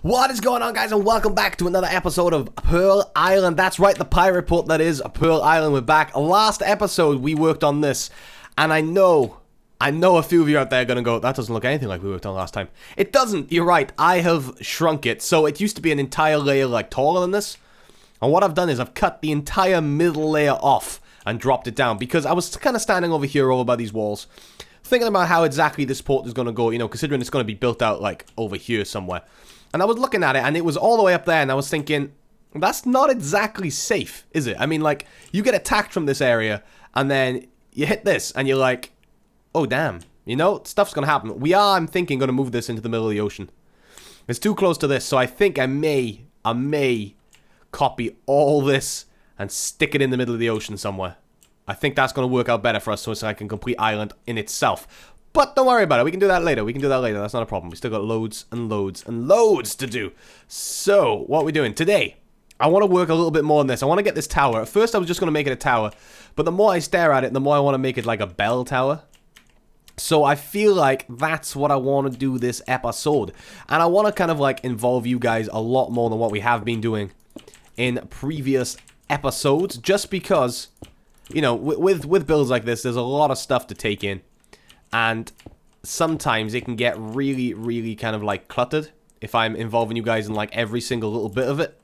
What is going on, guys, and welcome back to another episode of Pearl Island. That's right, the pirate port that is Pearl Island. We're back. Last episode we worked on this, and I know a few of you out there are gonna go, that doesn't look anything like we worked on last time. It doesn't. You're right. I have shrunk it, so it used to be an entire layer like taller than this, and what I've done is I've cut the entire middle layer off and dropped it down because I was kind of standing over here over by these walls, thinking about how exactly this port is gonna go. You know, considering it's gonna be built out like over here somewhere. And I was looking at it, and it was all the way up there, and I was thinking, that's not exactly safe, is it? I mean, like, you get attacked from this area, and then you hit this, and you're like, oh, damn. You know, stuff's gonna happen. We are, I'm thinking, gonna move this into the middle of the ocean. It's too close to this, so I think I may copy all this and stick it in the middle of the ocean somewhere. I think that's gonna work out better for us, so it's like a complete island in itself. But don't worry about it. We can do that later. That's not a problem. We still got loads and loads and loads to do. So, what are we doing? Today, I want to work a little bit more on this. I want to get this tower. At first, I was just going to make it a tower. But the more I stare at it, the more I want to make it like a bell tower. So, I feel like that's what I want to do this episode. And I want to kind of like involve you guys a lot more than what we have been doing in previous episodes. Just because, you know, with builds like this, there's a lot of stuff to take in. And sometimes it can get really, really kind of like cluttered if I'm involving you guys in like every single little bit of it.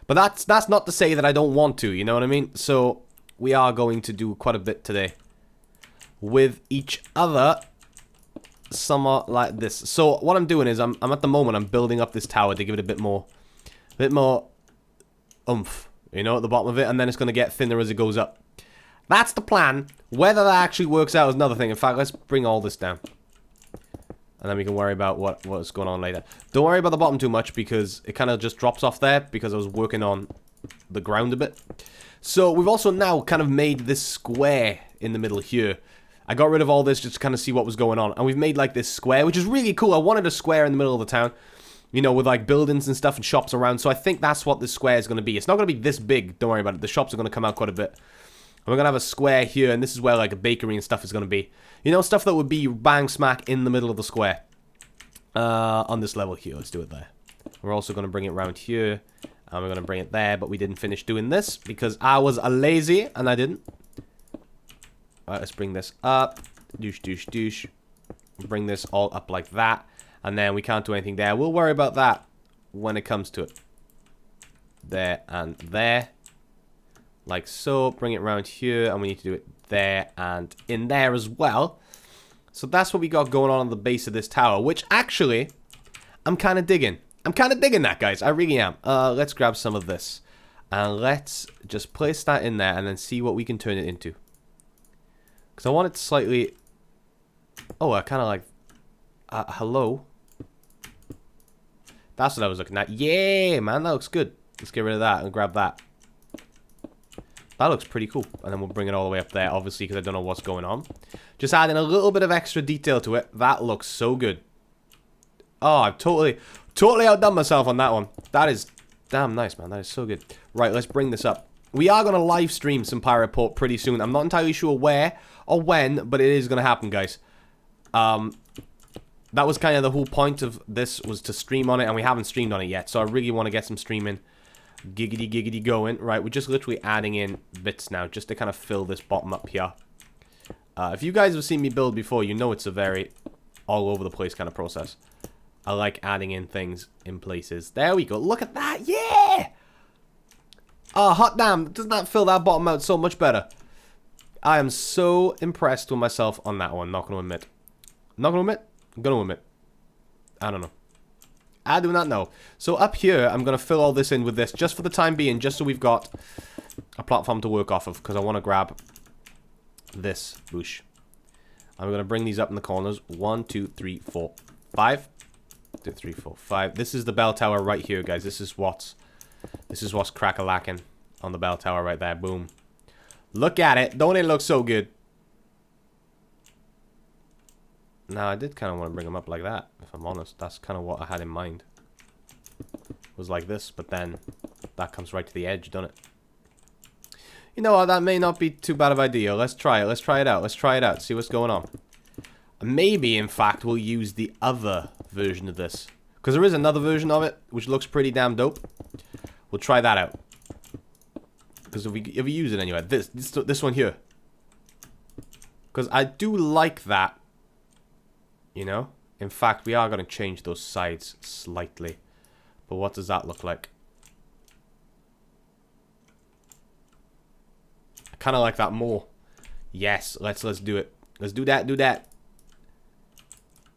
But that's not to say that I don't want to, you know what I mean? So we are going to do quite a bit today with each other, somewhat like this. So what I'm doing is I'm at the moment I'm building up this tower to give it a bit more oomph, you know, at the bottom of it, and then it's going to get thinner as it goes up. That's the plan. Whether that actually works out is another thing. In fact, let's bring all this down. And then we can worry about what's going on later. Don't worry about the bottom too much because it kind of just drops off there because I was working on the ground a bit. So we've also now kind of made this square in the middle here. I got rid of all this just to kind of see what was going on. And we've made like this square, which is really cool. I wanted a square in the middle of the town, you know, with like buildings and stuff and shops around. So I think that's what this square is going to be. It's not going to be this big. Don't worry about it. The shops are going to come out quite a bit. And we're going to have a square here, and this is where, like, a bakery and stuff is going to be. You know, stuff that would be bang smack in the middle of the square. On this level here. Let's do it there. We're also going to bring it around here, and we're going to bring it there, but we didn't finish doing this because I was a lazy, and I didn't. Alright, let's bring this up. Douche, douche, douche. Bring this all up like that, and then we can't do anything there. We'll worry about that when it comes to it. There and there. Like so, bring it around here, and we need to do it there and in there as well. So that's what we got going on the base of this tower, which actually, I'm kind of digging. I'm kind of digging that, guys. I really am. Let's grab some of this. And let's just place that in there and then see what we can turn it into. Because I want it slightly... Oh, I kind of like... hello? That's what I was looking at. Yeah, man, that looks good. Let's get rid of that and grab that. That looks pretty cool. And then we'll bring it all the way up there, obviously, because I don't know what's going on. Just adding a little bit of extra detail to it. That looks so good. Oh, I've totally outdone myself on that one. That is damn nice, man. That is so good. Right, let's bring this up. We are going to live stream some Pirate Port pretty soon. I'm not entirely sure where or when, but it is going to happen, guys. That was kind of the whole point of this, was to stream on it, and we haven't streamed on it yet. So I really want to get some streaming. Giggity going. Right, we're just literally adding in bits now just to kind of fill this bottom up here. If you guys have seen me build before, you know it's a very all over the place kind of process. I like adding in things in places. There we go. Look at that. Yeah! Oh, hot damn. Doesn't that fill that bottom out so much better? I am so impressed with myself on that one. Not going to admit. Not going to admit? I'm going to admit. I don't know. I do not know. So up here, I'm going to fill all this in with this just for the time being, just so we've got a platform to work off of, because I want to grab this bush. I'm going to bring these up in the corners. 1, 2, 3, 4, 5. 2, 3, 4, 5. This is the bell tower right here, guys. This is what's crack-a-lacking on the bell tower right there. Boom. Look at it. Don't it look so good? Now, I did kind of want to bring them up like that, if I'm honest. That's kind of what I had in mind. It was like this, but then that comes right to the edge, doesn't it? You know what? That may not be too bad of an idea. Let's try it. Let's try it out. Let's try it out. See what's going on. Maybe, in fact, we'll use the other version of this. Because there is another version of it, which looks pretty damn dope. We'll try that out. Because if we use it anyway, this one here. Because I do like that. You know? In fact, we are going to change those sides slightly. But what does that look like? I kind of like that more. Yes, let's do it. Let's do that, do that.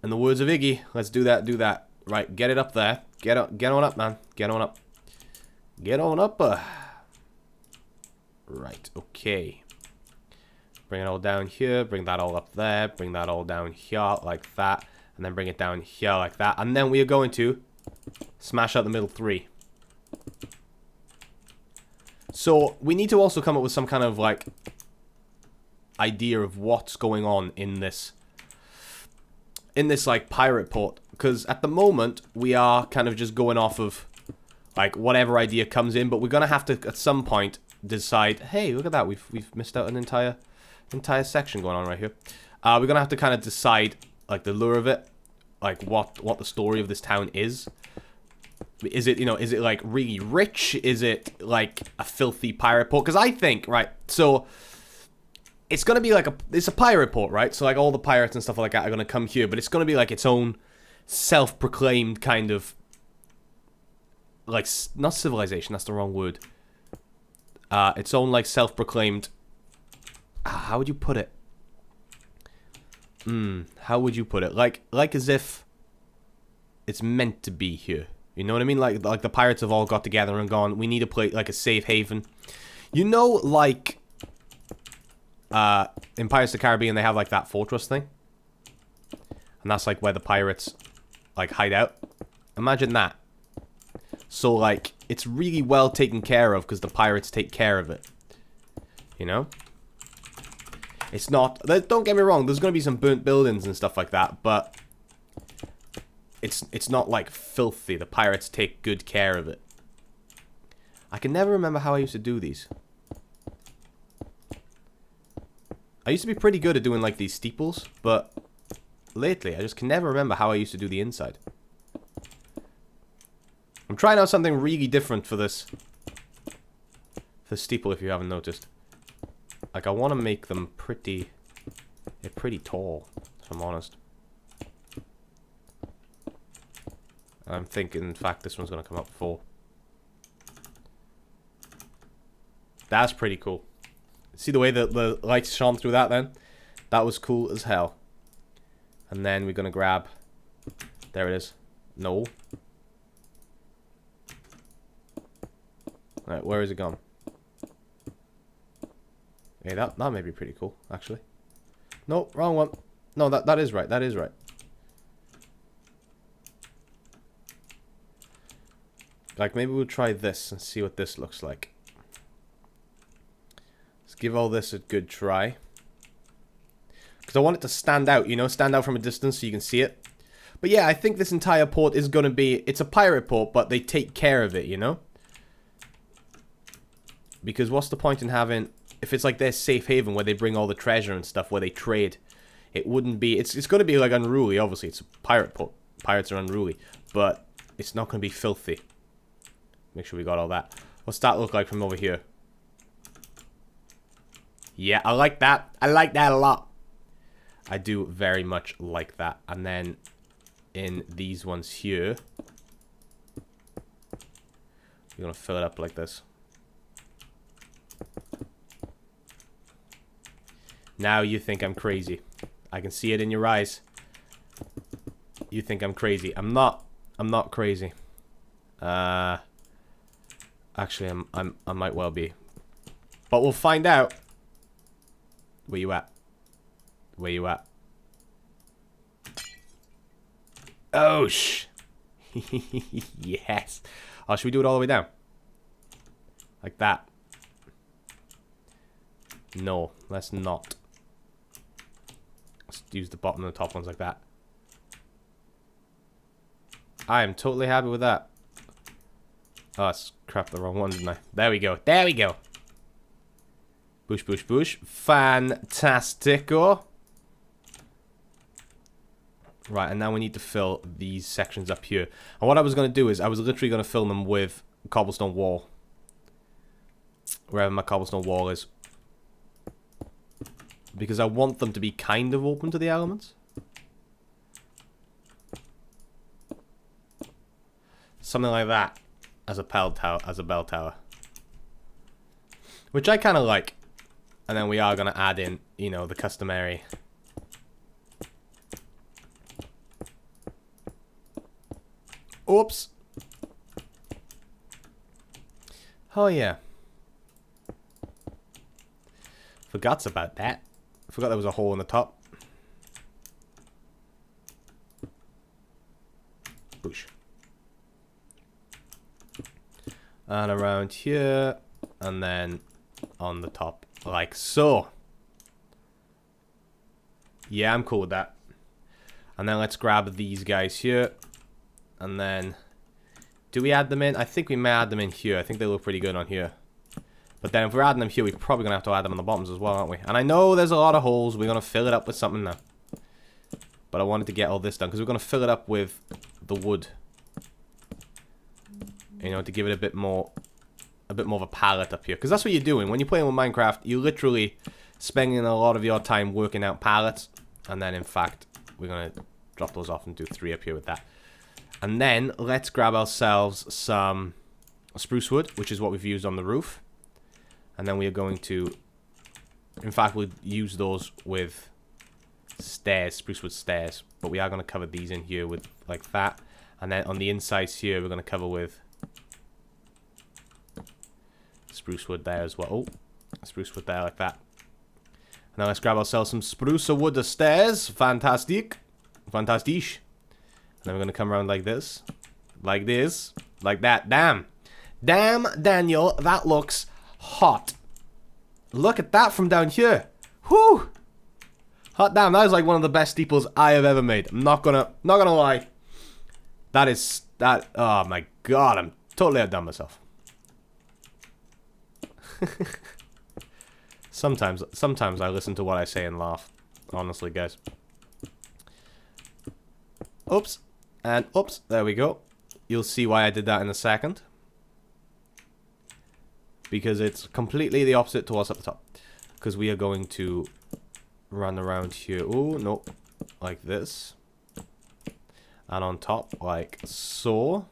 In the words of Iggy, let's do that, do that. Right, get it up there. Get on up, man. Get on up. Get on up. Right, okay. Bring it all down here. Bring that all up there. Bring that all down here like that. And then bring it down here like that. And then we are going to smash out the middle three. So, we need to also come up with some kind of, like, idea of what's going on in this, like, pirate port. Because at the moment, we are kind of just going off of, like, whatever idea comes in. But we're going to have to, at some point, decide, hey, look at that. We've missed out an entire section going on right here. We're going to have to kind of decide, like, the lure of it. Like, what the story of this town is. Is it, you know, is it, like, really rich? Is it, like, a filthy pirate port? Because I think, right, so it's going to be like it's a pirate port, right? So, like, all the pirates and stuff like that are going to come here. But it's going to be, like, its own self-proclaimed kind of, like, not civilization, that's the wrong word. Its own, like, self-proclaimed, how would you put it? How would you put it? Like as if it's meant to be here. You know what I mean? Like the pirates have all got together and gone, we need a place, like a safe haven. You know, like, in Pirates of the Caribbean, they have, like, that fortress thing. And that's, like, where the pirates, like, hide out. Imagine that. So, like, it's really well taken care of because the pirates take care of it. You know? It's not... Don't get me wrong, there's going to be some burnt buildings and stuff like that, but... It's not, like, filthy. The pirates take good care of it. I can never remember how I used to do these. I used to be pretty good at doing, like, these steeples, but... Lately, I just can never remember how I used to do the inside. I'm trying out something really different for this. For the steeple, if you haven't noticed. Like, I want to make them pretty... They're pretty tall, if I'm honest. I'm thinking, in fact, this one's going to come up full. That's pretty cool. See the way that the lights shone through that then? That was cool as hell. And then we're going to grab... There it is. No. Alright, where is it gone? Hey, that may be pretty cool, actually. No, wrong one. No, that is right. That is right. Like, maybe we'll try this and see what this looks like. Let's give all this a good try. Because I want it to stand out, you know? Stand out from a distance so you can see it. But yeah, I think this entire port is going to be... It's a pirate port, but they take care of it, you know? Because what's the point in having... If it's like their safe haven where they bring all the treasure and stuff, where they trade, it wouldn't be... It's going to be, like, unruly, obviously. It's a pirate port. Pirates are unruly. But it's not going to be filthy. Make sure we got all that. What's that look like from over here? Yeah, I like that. I like that a lot. I do very much like that. And then in these ones here, we're going to fill it up like this. Now you think I'm crazy. I can see it in your eyes. You think I'm crazy. I'm not crazy. Actually, I might well be. But we'll find out. Where you at? Where you at? Oh, yes. Oh, should we do it all the way down? Like that. No, let's not. Let's use the bottom and the top ones like that. I am totally happy with that. Oh, I scrapped the wrong one, didn't I? There we go. There we go. Bush, bush, bush. Fantastico. Right, and now we need to fill these sections up here. And what I was going to do is I was literally going to fill them with cobblestone wall. Wherever my cobblestone wall is. Because I want them to be kind of open to the elements. Something like that as a bell tower. Which I kind of like. And then we are going to add in, you know, the customary... Oops. Oh, yeah. Forgot about that. Forgot there was a hole in the top. Boosh. And around here. And then on the top. Like so. Yeah, I'm cool with that. And then let's grab these guys here. And then, do we add them in? I think we may add them in here. I think they look pretty good on here. But then if we're adding them here, we're probably going to have to add them on the bottoms as well, aren't we? And I know there's a lot of holes. We're going to fill it up with something now. But I wanted to get all this done because we're going to fill it up with the wood. You know, to give it a bit more of a palette up here. Because that's what you're doing. When you're playing with Minecraft, you're literally spending a lot of your time working out palettes. And then, in fact, we're going to drop those off and do 3 up here with that. And then, let's grab ourselves some spruce wood, which is what we've used on the roof. And then we are going to... In fact, we'll use those with stairs, spruce wood stairs. But we are going to cover these in here with, like that. And then on the insides here, we're going to cover with spruce wood there as well. Oh, spruce wood there, like that. And now let's grab ourselves some spruce wood stairs. Fantastic. Fantastisch. And then we're going to come around like this. Like this. Like that. Damn. Damn, Daniel. That looks hot. Look at that from down here. Whew. Hot damn. That is like one of the best steeples I have ever made. I'm not gonna lie. That is... That... Oh my god. I'm totally outdone myself. Sometimes I listen to what I say and laugh. Honestly, guys. Oops. And oops. There we go. You'll see why I did that in a second. Because it's completely the opposite to what's up the top. Because we are going to run around here. Oh, no. Like this. And on top, like so.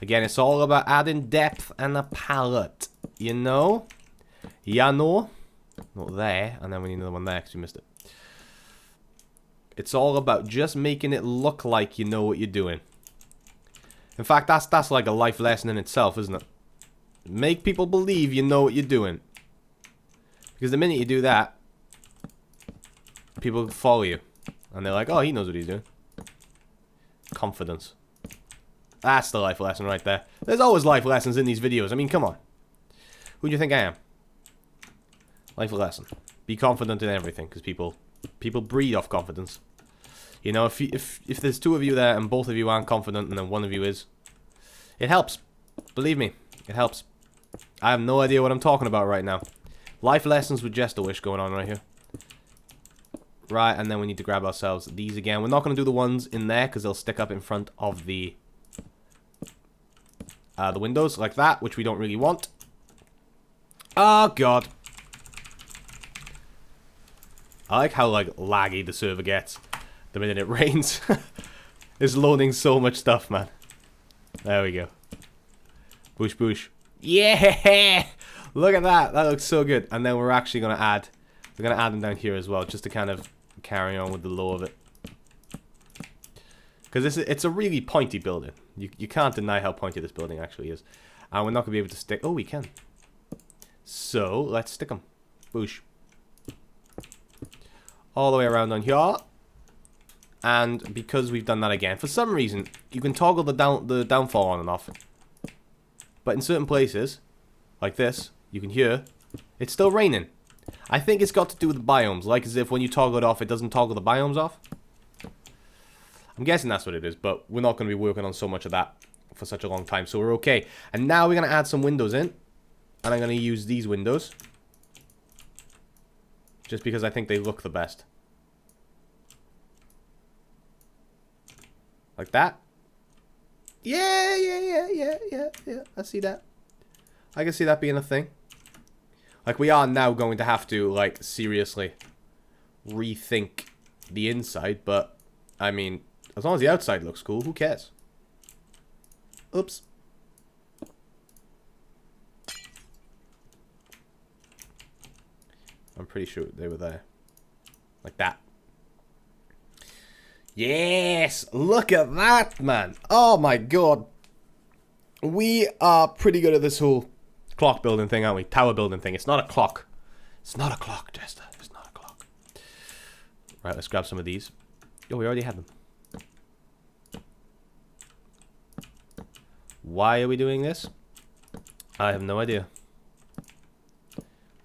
Again, it's all about adding depth and a palette. You know? Ya know? Not there. And then we need another one there because we missed it. It's all about just making it look like you know what you're doing. In fact, that's like a life lesson in itself, isn't it? Make people believe you know what you're doing. Because the minute you do that, people follow you. And they're like, oh, he knows what he's doing. Confidence. That's the life lesson right there. There's always life lessons in these videos. I mean, come on. Who do you think I am? Life lesson. Be confident in everything, because people breed off confidence. You know, if there's 2 of you there and both of you aren't confident and then one of you is, it helps. Believe me, it helps. I have no idea what I'm talking about right now. Life lessons with JesterWish going on right here. Right, and then we need to grab ourselves these again. We're not going to do the ones in there because they'll stick up in front of the windows like that, which we don't really want. Oh, God. I like how, like, laggy the server gets the minute it rains. It's loading so much stuff, man. There we go. Boosh, boosh. Yeah! Look at that. That looks so good. And then we're actually going to add... We're going to add them down here as well, just to kind of carry on with the low of it. Because it's a really pointy building. You can't deny how pointy this building actually is. And we're not going to be able to stick... Oh, we can. So, let's stick them. Boosh. All the way around on here. And because we've done that again, for some reason, you can toggle the downfall on and off. But in certain places, like this, you can hear, it's still raining. I think it's got to do with the biomes, like as if when you toggle it off, it doesn't toggle the biomes off. I'm guessing that's what it is, but we're not going to be working on so much of that for such a long time, so we're okay. And now we're going to add some windows in, and I'm going to use these windows. Just because I think they look the best. Like that. Yeah. I see that. I can see that being a thing. Like, we are now going to have to, like, seriously rethink the inside, but, I mean, as long as the outside looks cool, who cares? Oops. I'm pretty sure they were there. Like that. Yes! Look at that, man! Oh my god. We are pretty good at this whole clock building thing, aren't we? Tower building thing. It's not a clock. It's not a clock, Jester. It's not a clock. Right, let's grab some of these. Oh, we already had them. Why are we doing this? I have no idea.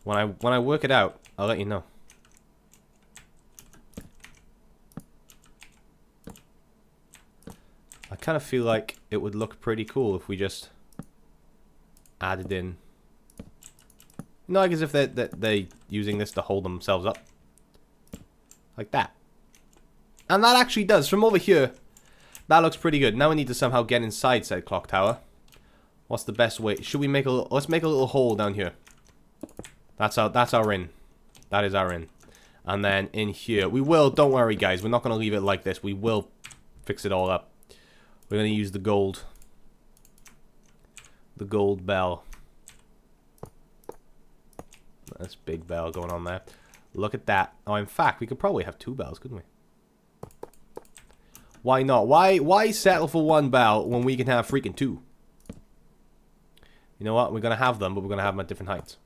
When I work it out, I'll let you know. I kind of feel like it would look pretty cool if we just added in. No, like as if they're using this to hold themselves up. Like that. And that actually does. From over here, that looks pretty good. Now we need to somehow get inside said clock tower. What's the best way? Should we make a little... Let's make a little hole down here. That's our in. That is our in. And then in here, we will... Don't worry, guys. We're not going to leave it like this. We will fix it all up. We're going to use the gold. The gold bell. That's big bell going on there. Look at that. Oh, in fact, we could probably have 2 bells, couldn't we? Why not? Why settle for 1 bell when we can have freaking 2? You know what? We're going to have them, but we're going to have them at different heights.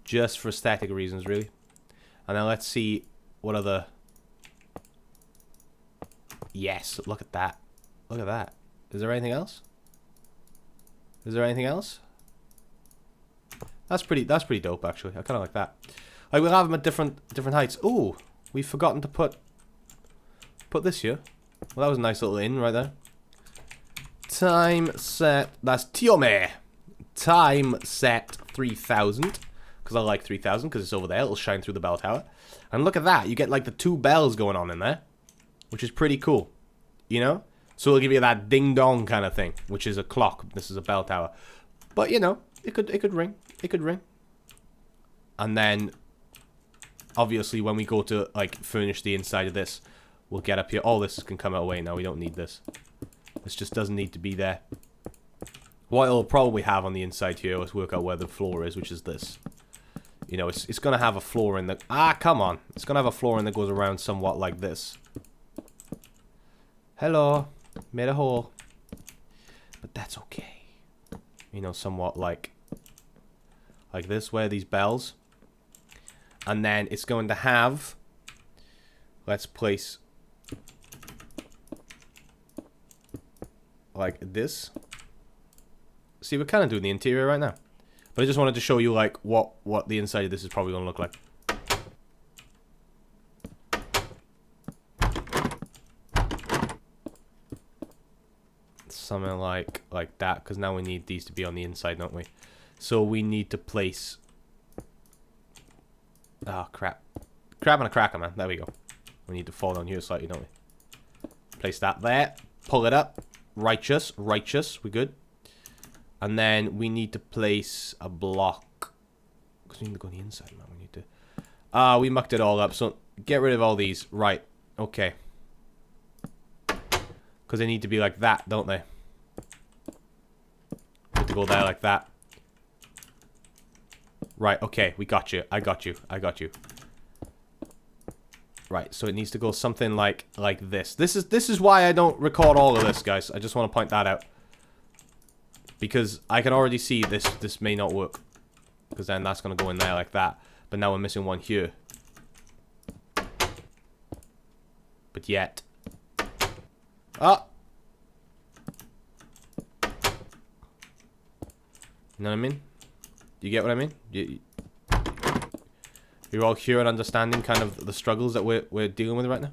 Just for aesthetic reasons, really. And then let's see what other... Yes, look at that. Look at that. Is there anything else? Is there anything else? That's pretty dope, actually. I kind of like that. Like, we'll have them at different heights. Ooh, we've forgotten to put this here. Well, that was a nice little in right there. Time set. That's Tiome. Time set 3000. Because I like 3000 because it's over there. It'll shine through the bell tower. And look at that. You get like the 2 bells going on in there. Which is pretty cool. You know? So it'll give you that ding-dong kind of thing. Which is a clock. This is a bell tower. But, you know, it could ring. It could ring. And then, obviously, when we go to, like, furnish the inside of this, we'll get up here. All this can come away now. We don't need this. This just doesn't need to be there. What it'll probably have on the inside here, let's work out where the floor is, which is this. You know, it's going to have a floor in the... Ah, come on. It's going to have a floor in that goes around somewhat like this. Hello. Made a hole. But that's okay. You know, somewhat like this, where these bells. And then it's going to have... Let's place... like this. See, we're kind of doing the interior right now. But I just wanted to show you, like, what the inside of this is probably going to look like. Something like that, because now we need these to be on the inside, don't we? So we need to place... Oh, crap. Crap and a cracker, man. There we go. We need to fall down here slightly, don't we? Place that there. Pull it up. Righteous. Righteous. We're good. And then we need to place a block. Because we need to go on the inside, man. We need to... we mucked it all up. So get rid of all these. Right. Okay. Because they need to be like that, don't they? Need to go there like that. Right, okay. We got you. I got you. I got you. Right, so it needs to go something like this. This is why I don't record all of this, guys. I just want to point that out. Because I can already see this may not work. Because then that's going to go in there like that. But now we're missing one here. But yet. Ah! You know what I mean? Do you get what I mean? You're all here and understanding kind of the struggles that we're dealing with right now?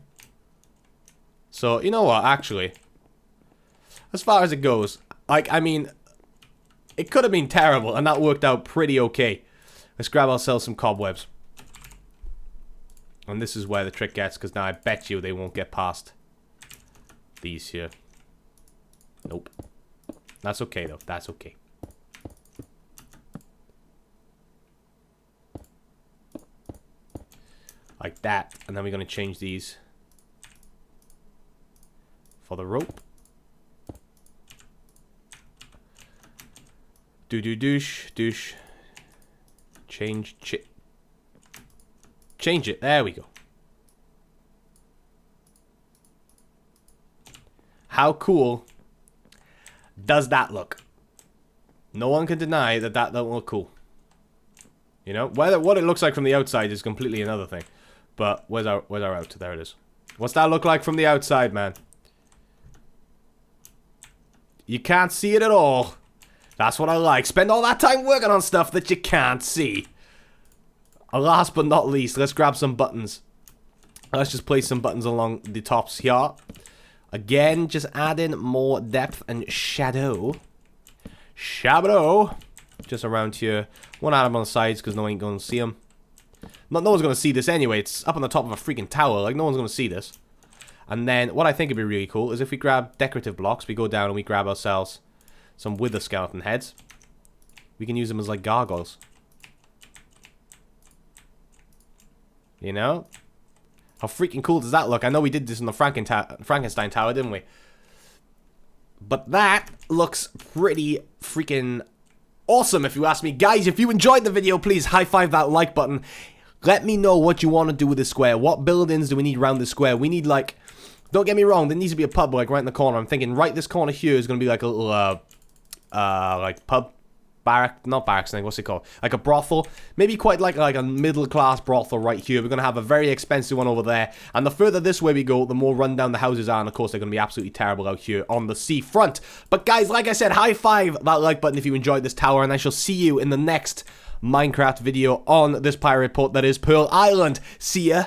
So, you know what, actually. As far as it goes, like, I mean... It could have been terrible, and that worked out pretty okay. Let's grab ourselves some cobwebs. And this is where the trick gets, because now I bet you they won't get past these here. Nope. That's okay, though. That's okay. Like that. And then we're going to change these for the rope. Douche. Change it. There we go. How cool does that look? No one can deny that that don't look cool. You know, what it looks like from the outside is completely another thing. But where's our out? There it is. What's that look like from the outside, man? You can't see it at all. That's what I like. Spend all that time working on stuff that you can't see. And last but not least, let's grab some buttons. Let's just place some buttons along the tops here. Again, just add in more depth and shadow. Just around here. One add them on the sides because no one ain't going to see them. No one's going to see this anyway. It's up on the top of a freaking tower. Like, no one's going to see this. And then, what I think would be really cool is if we grab decorative blocks, we go down and we grab ourselves some wither skeleton heads. We can use them as, like, gargoyles. You know? How freaking cool does that look? I know we did this in the Frankenstein Tower, didn't we? But that looks pretty freaking awesome, if you ask me. Guys, if you enjoyed the video, please high-five that like button. Let me know what you want to do with this square. What buildings do we need around the square? We need, like... Don't get me wrong, there needs to be a pub, like, right in the corner. I'm thinking right this corner here is going to be, like, a little, like, pub... not barracks thing, what's it called? Like a brothel. Maybe quite like a middle-class brothel right here. We're going to have a very expensive one over there. And the further this way we go, the more run-down the houses are. And, of course, they're going to be absolutely terrible out here on the seafront. But, guys, like I said, high-five that like button if you enjoyed this tower. And I shall see you in the next Minecraft video on this pirate port that is Pearl Island. See ya.